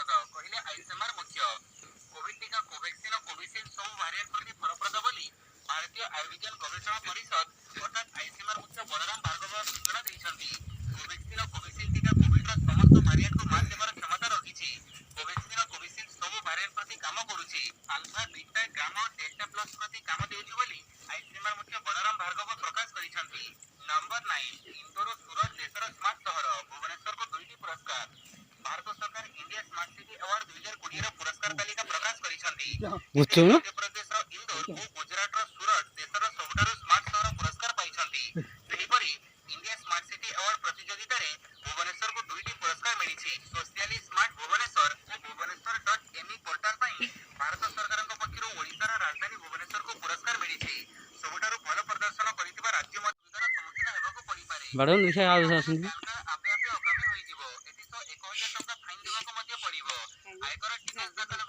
औषध कहले आईसीएमआर मुख्य। कोविड टीका कोवैक्सीन और कोविशील्ड सब वेरिएंट प्रति फलप्रद बोली भारतीय आयुर्विज्ञान गवेषणा परिषद अर्थात आईसीएमआर मुख्य बलराम भार्गव सूचना देइछन्ति। कोवैक्सीन और कोविशील्ड टीका कोविड रो समस्त वेरिएंट को मात देबार क्षमता रखिछि। कोवैक्सीन और कोविशील्ड सब वेरिएंट प्रति काम करूछि। अल्फा बीटा गामा और डेल्टा प्लस प्रति काम देउछि बोली आईसीएमआर मुख्य बलराम भार्गव प्रकाश करिछन्ति। नंबर 9 इंदोर सूरत देशर स्मार्ट शहर भुवनेश्वर को 2टी पुरस्कार। भारत सरकार इंडिया स्मार्ट सिटी अवार्ड 2020 रो पुरस्कार तालिका प्रकाश करिछन्ति। मध्य प्रदेश रो इंदोर और गुजरात रो सूरत देशर सबठारु स्मार्ट शहर पुरस्कार पाइछन्ति। सेहिपरि इंडिया स्मार्ट सिटी अवार्ड प्रतियोगिता रे भुवनेश्वर को 2टी पुरस्कार मिलिछि। सोशली स्मार्ट भुवनेश्वर और भुवनेश्वर.me पोर्टल पई भारत सरकारक पक्षरु ओडिसा रा राजधानी भुवनेश्वर को पुरस्कार मिलिछि। सबठारु भल प्रदर्शन करितबा राज्य मध्यर सम्मुखीन हेबाको पड़ी पारे। बड़न देखा आ आपे आपे अकामी होई जिवो। एति तो 1000 टका फाइन देबाको मध्य पड़िबो। आयकर टिकस दाखल